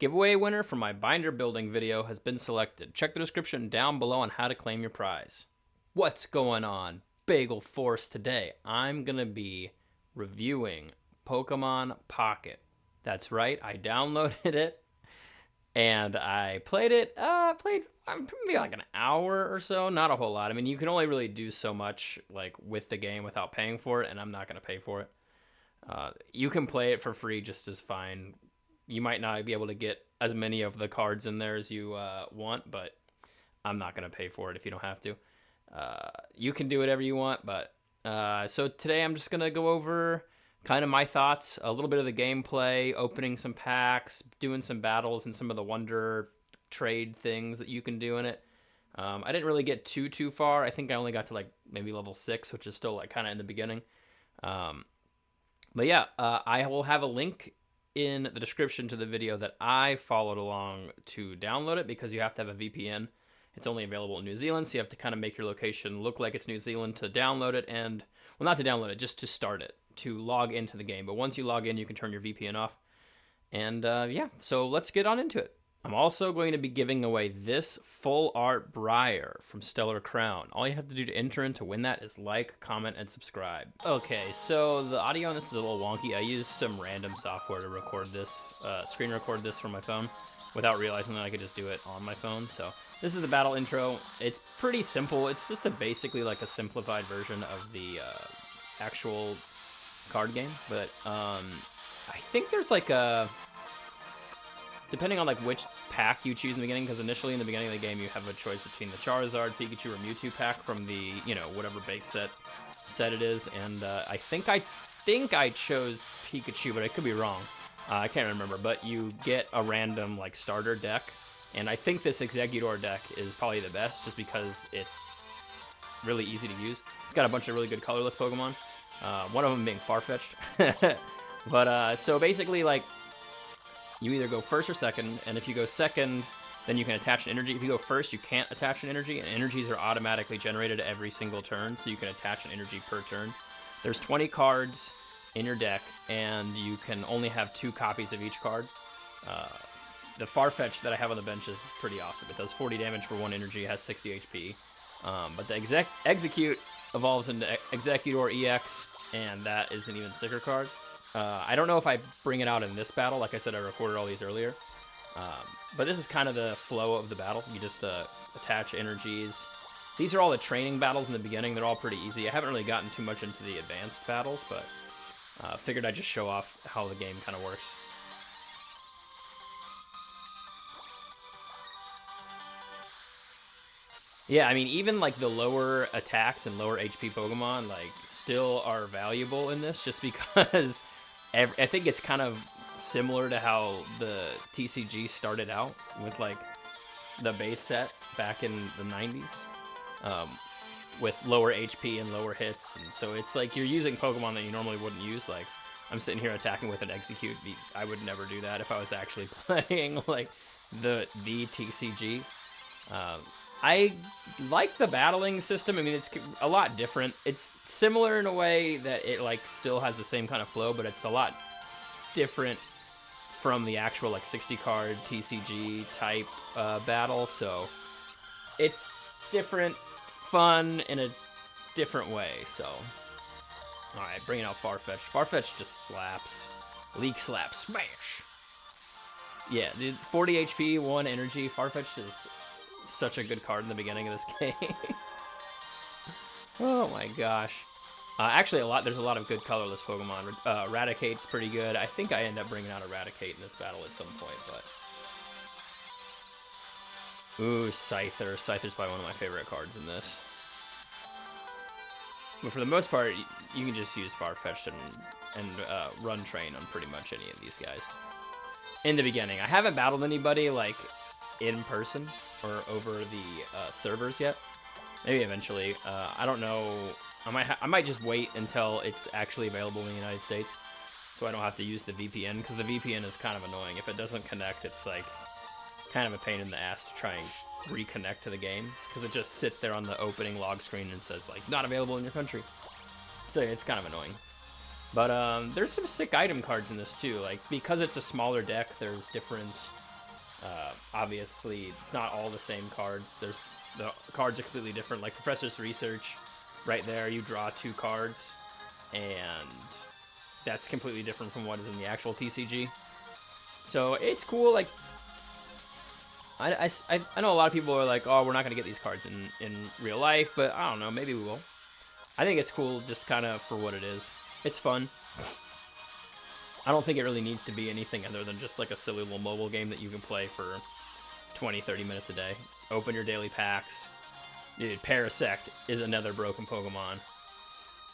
Giveaway winner for my binder building video has been selected. Check the description down below on how to claim your prize. What's going on, Bagel Force? Today I'm going to be reviewing Pokemon Pocket. That's right, I downloaded it and I played it. Maybe like an hour or so, not a whole lot. I mean, you can only really do so much like with the game without paying for it, and I'm not going to pay for it. You can play it for free just as fine. You might not be able to get as many of the cards in there as you want, but I'm not going to pay for it if you don't have to. You can do whatever you want, but so today I'm just going to go over kind of my thoughts, a little bit of the gameplay, opening some packs, doing some battles, and some of the wonder trade things that you can do in it. I didn't really get too far. I think I only got to like maybe level 6, which is still like kind of in the beginning. But yeah, I will have a link in the description to the video that I followed along to download it, because you have to have a VPN. It's only available in New Zealand, so you have to kind of make your location look like it's New Zealand to download it, and, well, not to download it, just to start it, to log into the game. But once you log in, you can turn your VPN off. And yeah, so let's get on into it. I'm also going to be giving away this full art Briar from Stellar Crown. All you have to do to enter in to win that is like, comment, and subscribe. Okay, so the audio on this is a little wonky. I used some random software to record this, screen record this from my phone, without realizing that I could just do it on my phone. So this is the battle intro. It's pretty simple. It's just basically like a simplified version of the actual card game. But I think there's like a... depending on like which pack you choose in the beginning, because initially in the beginning of the game you have a choice between the Charizard, Pikachu, or Mewtwo pack from the, you know, whatever base set it is. And I think I chose Pikachu, but I could be wrong. I can't remember, but you get a random like starter deck, and I think this Exeggutor deck is probably the best just because it's really easy to use. It's got a bunch of really good colorless Pokemon, one of them being Farfetch'd. But so basically, like, you either go first or second, and if you go second, then you can attach an energy. If you go first, you can't attach an energy, and energies are automatically generated every single turn, so you can attach an energy per turn. There's 20 cards in your deck, and you can only have 2 copies of each card. The Farfetch that I have on the bench is pretty awesome. It does 40 damage for 1 energy, it has 60 HP. But the Execute evolves into Exeggutor EX, and that is an even sicker card. I don't know if I bring it out in this battle. Like I said, I recorded all these earlier. But this is kind of the flow of the battle. You just attach energies. These are all the training battles in the beginning. They're all pretty easy. I haven't really gotten too much into the advanced battles, but figured I'd just show off how the game kind of works. Yeah, I mean, even like the lower attacks and lower HP Pokemon, like, still are valuable in this, just because I think it's kind of similar to how the TCG started out with like the base set back in the 90s, with lower HP and lower hits, and so it's like you're using Pokemon that you normally wouldn't use. Like, I'm sitting here attacking with an Execute. I would never do that if I was actually playing like the TCG. I like the battling system. I mean, it's a lot different. It's similar in a way that it like still has the same kind of flow, but it's a lot different from the actual like 60 card TCG type battle. So it's different, fun in a different way. So, all right, bringing out Farfetch. Farfetch just slaps. Leak slap smash. Yeah, dude, 40 HP, 1 energy. Farfetch is such a good card in the beginning of this game. Oh my gosh. Actually, there's a lot of good colorless Pokemon. Raticate's pretty good. I think I end up bringing out Eradicate in this battle at some point, but... Ooh, Scyther. Scyther's probably one of my favorite cards in this. But for the most part, you can just use Farfetch'd and Run Train on pretty much any of these guys. In the beginning. I haven't battled anybody, like, in person or over the servers yet. Maybe eventually. I don't know. I might just wait until it's actually available in the United States, so I don't have to use the VPN, because the VPN is kind of annoying. If it doesn't connect, it's like kind of a pain in the ass to try and reconnect to the game, because it just sits there on the opening log screen and says like not available in your country. So it's kind of annoying. But there's some sick item cards in this too. Like, because it's a smaller deck, there's different Obviously, it's not all the same cards. The cards are completely different. Like Professor's Research, right there, you draw 2 cards, and that's completely different from what is in the actual TCG. So it's cool. Like, I know a lot of people are like, oh, we're not gonna get these cards in real life, but I don't know, maybe we will. I think it's cool just kind of for what it is. It's fun. I don't think it really needs to be anything other than just like a silly little mobile game that you can play for 20-30 minutes a day. Open your daily packs. Dude, Parasect is another broken Pokemon.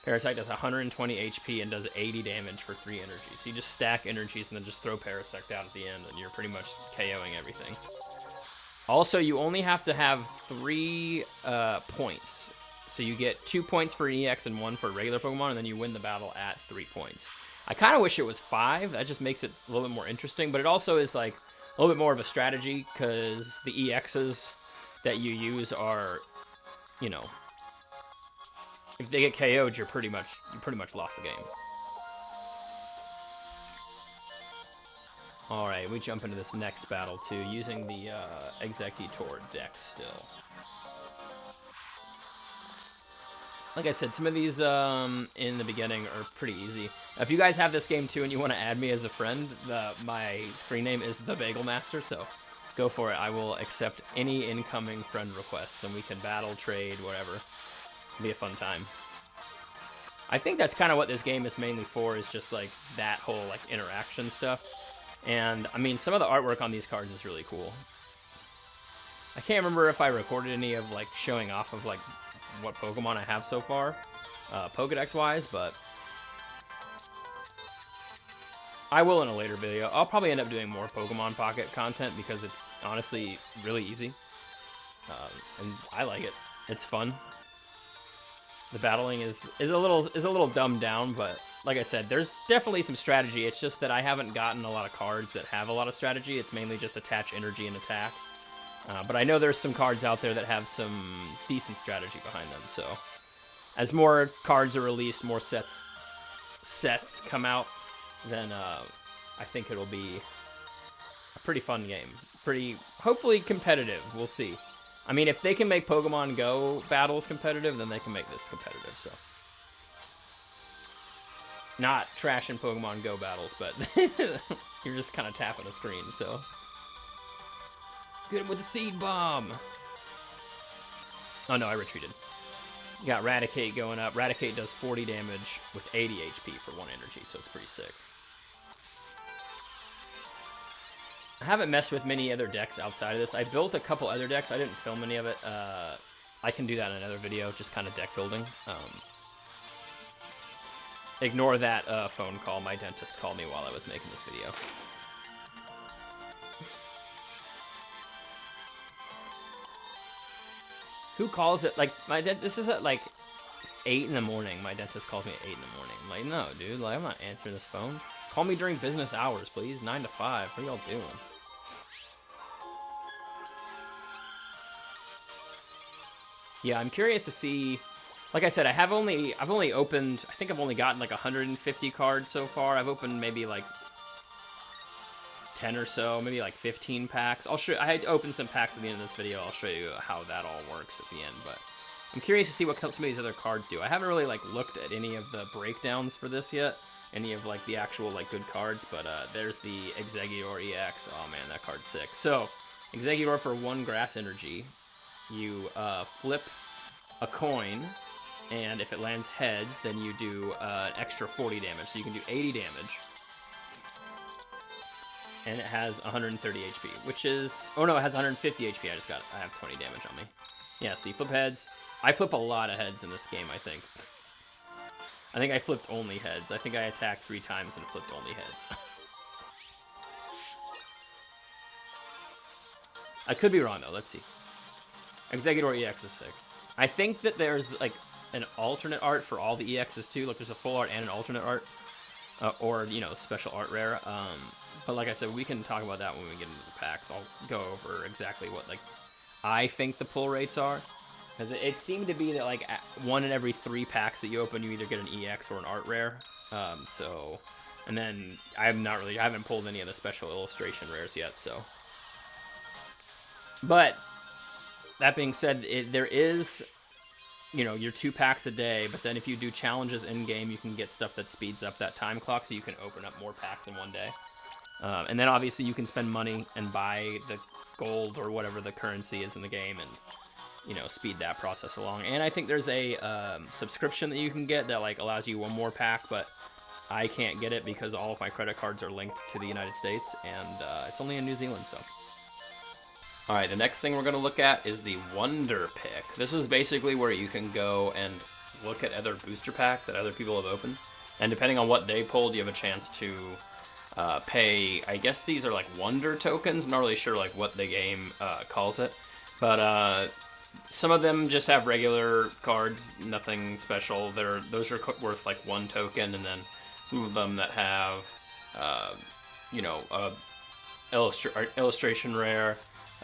Parasect does 120 HP and does 80 damage for 3 energies. So you just stack energies and then just throw Parasect out at the end, and you're pretty much KOing everything. Also, you only have to have 3 points. So you get 2 points for an EX and 1 for a regular Pokemon, and then you win the battle at 3 points. I kind of wish it was 5. That just makes it a little bit more interesting, but it also is like a little bit more of a strategy, because the EXs that you use are, you know, if they get KO'd, you pretty much lost the game. Alright, we jump into this next battle too, using the Exeggutor deck still. Like I said, some of these in the beginning are pretty easy. If you guys have this game too and you want to add me as a friend, my screen name is The Bagel Master, so go for it. I will accept any incoming friend requests, and we can battle, trade, whatever. It'll be a fun time. I think that's kind of what this game is mainly for, is just like that whole like interaction stuff. And I mean, some of the artwork on these cards is really cool. I can't remember if I recorded any of like showing off of like what Pokemon I have so far, Pokedex wise, but I will in a later video. I'll probably end up doing more Pokemon Pocket content because it's honestly really easy, and I like it. It's fun. The battling is a little dumbed down, but like I said, there's definitely some strategy. It's just that I haven't gotten a lot of cards that have a lot of strategy. It's mainly just attach energy and attack. But I know there's some cards out there that have some decent strategy behind them. So as more cards are released, more sets come out, then I think it'll be a pretty fun game. Hopefully competitive. We'll see. I mean, if they can make Pokemon Go battles competitive, then they can make this competitive, so. Not trashing Pokemon Go battles, but you're just kind of tapping a screen, so. Get him with the Seed Bomb! Oh no, I retreated. You got Raticate going up. Raticate does 40 damage with 80 HP for 1 energy, so it's pretty sick. I haven't messed with many other decks outside of this. I built a couple other decks. I didn't film any of it. I can do that in another video, just kind of deck building. Ignore that phone call. My dentist called me while I was making this video. Who calls it? Like, this is at like 8 in the morning. My dentist calls me at 8 in the morning. I'm like, no, dude, like, I'm not answering this phone. Call me during business hours, please. 9 to 5. What are y'all doing? Yeah, I'm curious to see. Like I said, I've only opened. I think I've only gotten like 150 cards so far. I've opened maybe like 10 or so, maybe like 15 packs. I opened some packs at the end of this video. I'll show you how that all works at the end. But I'm curious to see what some of these other cards do. I haven't really like looked at any of the breakdowns for this yet. Any of like the actual like good cards, but there's the Exeggutor EX. Oh man, that card's sick. So Exeggutor for 1 grass energy, you flip a coin, and if it lands heads, then you do an extra 40 damage. So you can do 80 damage, and it has 130 HP, which is, oh no, it has 150 HP. I have 20 damage on me. Yeah, so you flip heads. I flip a lot of heads in this game, I think. I think I flipped only heads. I think I attacked 3 times and flipped only heads. I could be wrong, though. Let's see. Exeggutor EX is sick. I think that there's, like, an alternate art for all the EXs, too. Like, there's a full art and an alternate art. Or, you know, special art rare. But like I said, we can talk about that when we get into the packs. I'll go over exactly what, like, I think the pull rates are. Because it seemed to be that, like, 1 in every 3 packs that you open, you either get an EX or an art rare. And then I haven't pulled any of the special illustration rares yet, so. But that being said, there is, you know, your 2 packs a day, but then if you do challenges in game, you can get stuff that speeds up that time clock, so you can open up more packs in one day. And then obviously you can spend money and buy the gold or whatever the currency is in the game, and you know, speed that process along. And I think there's a subscription that you can get that like allows you one more pack, but I can't get it because all of my credit cards are linked to the United States, and it's only in New Zealand, so. All right, the next thing we're going to look at is the Wonder Pick. This is basically where you can go and look at other booster packs that other people have opened. And depending on what they pulled, you have a chance to pay, I guess these are like Wonder tokens. I'm not really sure like what the game calls it. But some of them just have regular cards, nothing special. Those are worth like 1 token, and then some of them that have, you know, illustration rare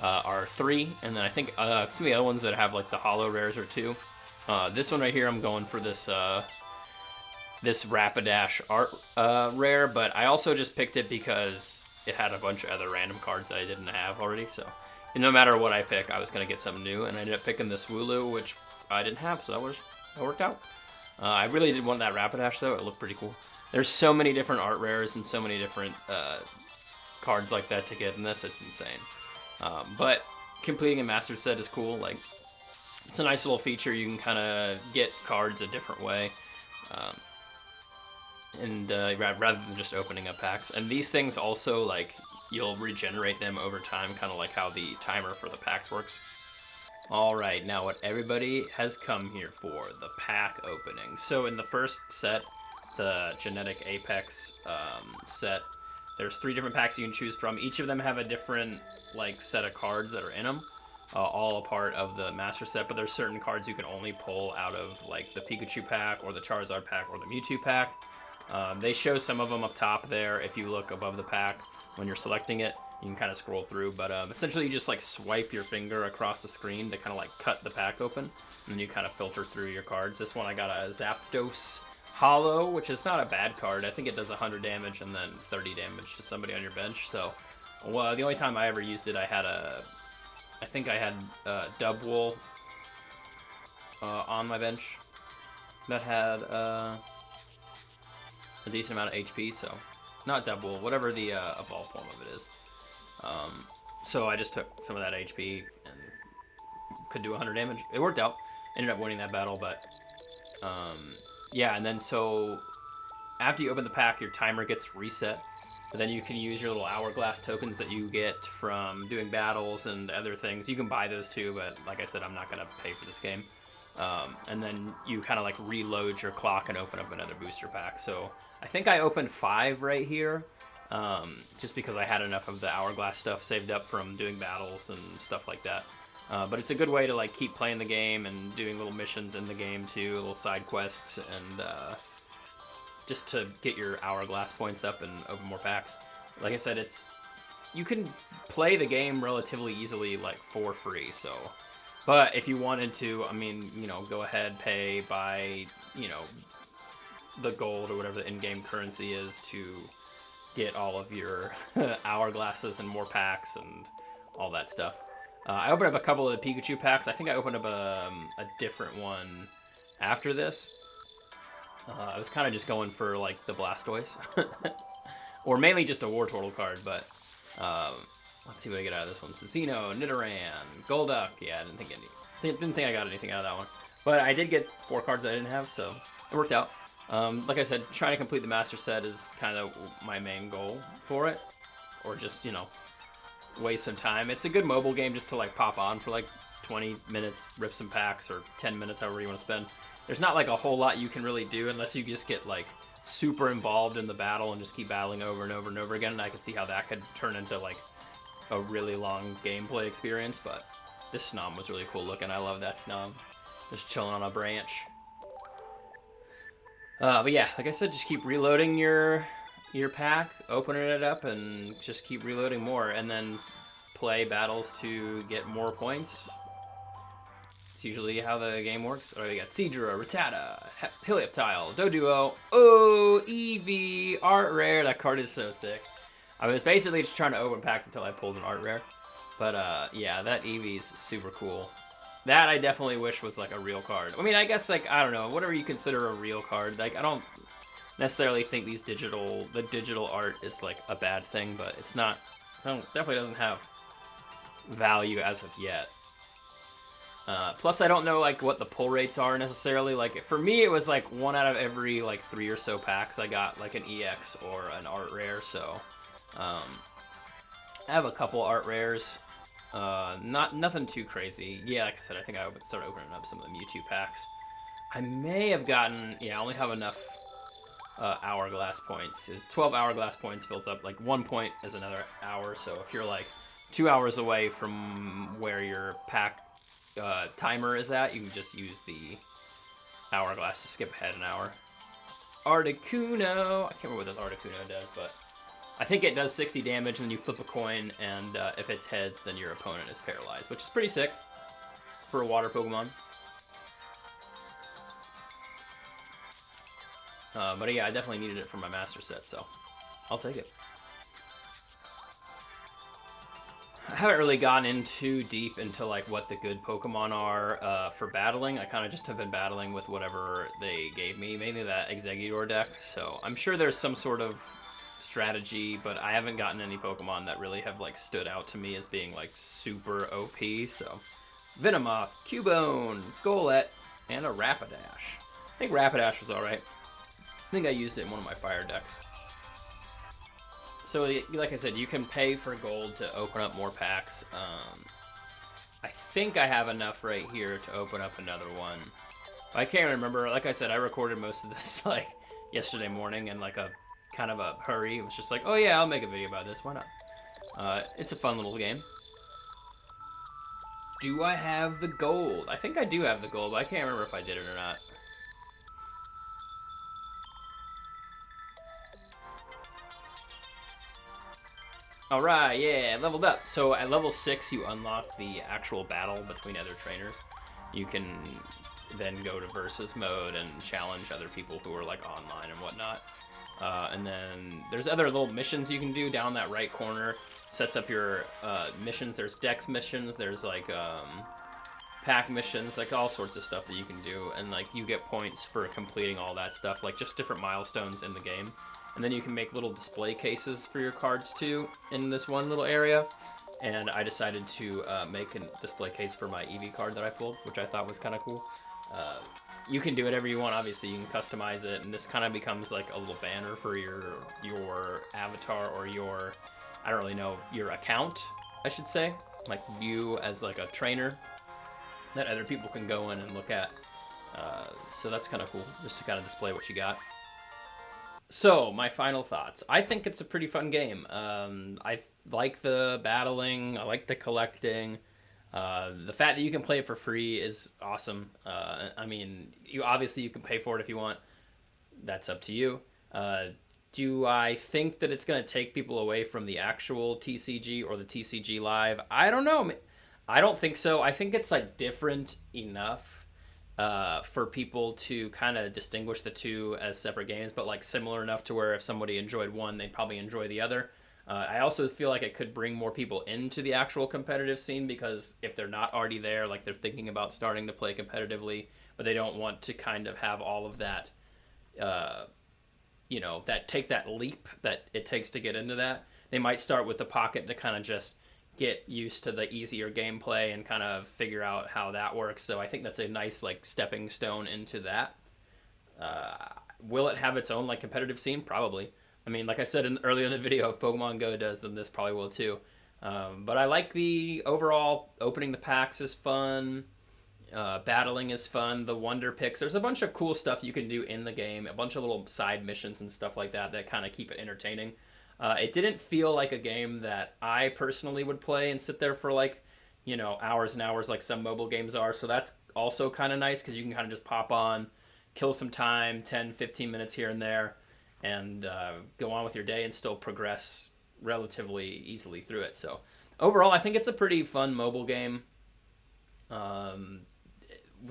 are 3, and then I think some of the other ones that have like the holo rares are 2. This one right here, I'm going for this this Rapidash art rare, but I also just picked it because it had a bunch of other random cards that I didn't have already, so no matter what I pick, I was going to get something new, and I ended up picking this Wooloo, which I didn't have, so that worked out. I really did want that Rapidash, though. It looked pretty cool. There's so many different art rares and so many different cards like that to get in this. It's insane. But completing a master set is cool. Like, it's a nice little feature. You can kind of get cards a different way, and rather than just opening up packs. And these things also, like, you'll regenerate them over time, kind of like how the timer for the packs works. All right, now what everybody has come here for, the pack opening. So in the first set, the Genetic Apex set, there's 3 different packs you can choose from. Each of them have a different like set of cards that are in them, all a part of the master set, but there's certain cards you can only pull out of like the Pikachu pack or the Charizard pack or the Mewtwo pack. They show some of them up top there. If you look above the pack when you're selecting it, you can kind of scroll through, but essentially you just like swipe your finger across the screen to kind of like cut the pack open, and then you kind of filter through your cards. This one I got a Zapdos Holo, which is not a bad card. I think it does 100 damage and then 30 damage to somebody on your bench. So, well, the only time I ever used it, I think I had Dubwool on my bench that had a decent amount of HP. So, not Dubwool, whatever the evolved form of it is. So I just took some of that HP and could do 100 damage. It worked out. Ended up winning that battle, but yeah, and then so after you open the pack, your timer gets reset. But then you can use your little hourglass tokens that you get from doing battles and other things. You can buy those too, but like I said, I'm not going to pay for this game. And then you kind of like reload your clock and open up another booster pack. So I think I opened 5 right here. Just because I had enough of the hourglass stuff saved up from doing battles and stuff like that. But it's a good way to like keep playing the game and doing little missions in the game too, little side quests, and just to get your hourglass points up and open more packs. Like I said, you can play the game relatively easily, like for free. So, but if you wanted to, I mean, you know, go ahead, pay, buy, you know, the gold or whatever the in-game currency is to get all of your hourglasses and more packs and all that stuff. I opened up a couple of the Pikachu packs. I think I opened up a different one after this. I was kind of just going for like the Blastoise. Or mainly just a Wartortle card, but let's see what I get out of this one. Cinccino, Nidoran, Golduck. Yeah, I didn't think I got anything out of that one. But I did get 4 cards that I didn't have, so it worked out. Like I said, trying to complete the master set is kind of my main goal for it, or just, you know, waste some time. It's a good mobile game just to like pop on for like 20 minutes, rip some packs, or 10 minutes, however you want to spend. There's not like a whole lot you can really do unless you just get like super involved in the battle and just keep battling over and over and over again, and I could see how that could turn into like a really long gameplay experience. But this Snom was really cool looking. I love that Snom, just chilling on a branch. But yeah, like I said, just keep reloading your pack, opening it up, and just keep reloading more, and then play battles to get more points. It's usually how the game works. Oh, you got Seadra, Rattata, Helioptile, Doduo, Eevee, Art Rare. That card is so sick. I was basically just trying to open packs until I pulled an Art Rare. But yeah, that Eevee's super cool. That I definitely wish was like a real card. I mean, I guess like I don't know, whatever you consider a real card. Like I don't necessarily think the digital art is like a bad thing, but it's not. Definitely doesn't have value as of yet. Plus, I don't know like what the pull rates are necessarily. Like for me, it was like 1 out of every like 3 or so packs I got like an EX or an art rare. So I have a couple art rares. Nothing too crazy. Yeah, like I said, I think I would start opening up some of the Mewtwo packs. I may have gotten. Yeah, I only have enough hourglass points. 12 hourglass points fills up. Like 1 point is another hour. So if you're like 2 hours away from where your pack timer is at, you can just use the hourglass to skip ahead an hour. Articuno. I can't remember what this Articuno does, but I think it does 60 damage, and then you flip a coin, and if it's heads, then your opponent is paralyzed, which is pretty sick for a water Pokemon. But yeah, I definitely needed it for my master set, so I'll take it. I haven't really gone in too deep into like what the good Pokemon are for battling. I kind of just have been battling with whatever they gave me, mainly that Exeggutor deck. So I'm sure there's some sort of strategy, but I haven't gotten any Pokemon that really have like stood out to me as being like super OP. So Venomoth, Cubone, Golett, and a Rapidash. I think Rapidash was alright. I think I used it in one of my fire decks. So, like I said, you can pay for gold to open up more packs. I think I have enough right here to open up another one. I can't remember. Like I said, I recorded most of this like yesterday morning in like a kind of a hurry. It was just like, oh yeah, I'll make a video about this. Why not? It's a fun little game. Do I have the gold? I think I do have the gold, but I can't remember if I did it or not. Alright, yeah, leveled up. So at level 6, you unlock the actual battle between other trainers. You can then go to versus mode and challenge other people who are like online and whatnot. And then there's other little missions you can do down that right corner. Sets up your missions. There's dex missions. There's like pack missions, like all sorts of stuff that you can do. And like you get points for completing all that stuff, like just different milestones in the game. And then you can make little display cases for your cards too in this one little area. And I decided to make a display case for my Eevee card that I pulled, which I thought was kind of cool. You can do whatever you want, obviously. You can customize it, and this kind of becomes like a little banner for your avatar or your, I don't really know, your account, I should say. Like you as like a trainer that other people can go in and look at. So that's kind of cool, just to kind of display what you got. So, my final thoughts. I think it's a pretty fun game. I like the battling. I like the collecting. The fact that you can play it for free is awesome. I mean, you can pay for it if you want. That's up to you. Do I think that it's going to take people away from the actual TCG or the TCG Live? I don't know. I don't think so. I think it's like different enough for people to kind of distinguish the two as separate games, but like similar enough to where if somebody enjoyed one, they'd probably enjoy the other. I also feel like it could bring more people into the actual competitive scene, because if they're not already there, like they're thinking about starting to play competitively, but they don't want to kind of have all of that, take that leap that it takes to get into that. They might start with the Pocket to kind of just get used to the easier gameplay and kind of figure out how that works. So I think that's a nice like stepping stone into that. Will it have its own like competitive scene? Probably. I mean, like I said earlier in the video, if Pokemon Go does, then this probably will too. But I like the overall opening the packs is fun. Battling is fun. The Wonder Picks. There's a bunch of cool stuff you can do in the game. A bunch of little side missions and stuff like that that kind of keep it entertaining. It didn't feel like a game that I personally would play and sit there for like, hours and hours like some mobile games are. So that's also kind of nice, because you can kind of just pop on, kill some time, 10, 15 minutes here and there, and go on with your day and still progress relatively easily through it. So overall, I think it's a pretty fun mobile game.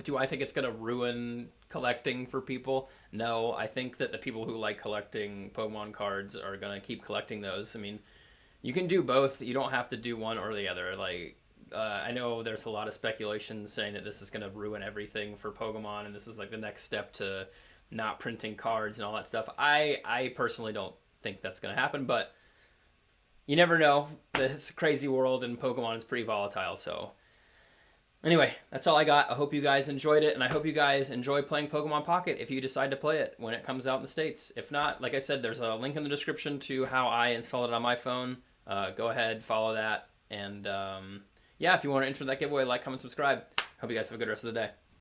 Do I think it's going to ruin collecting for people? No, I think that the people who like collecting Pokemon cards are going to keep collecting those. I mean, You can do both. You don't have to do one or the other. Like, I know there's a lot of speculation saying that this is going to ruin everything for Pokemon, and this is like the next step to not printing cards and all that stuff. I personally don't think that's going to happen, but you never know. This crazy world, and Pokemon is pretty volatile. So anyway, that's all I got. I hope you guys enjoyed it, and I hope you guys enjoy playing Pokemon Pocket if you decide to play it when it comes out in the States. If not, like I said, there's a link in the description to how I installed it on my phone. Go ahead, follow that, and yeah, if you want to enter that giveaway, like, comment, subscribe. Hope you guys have a good rest of the day.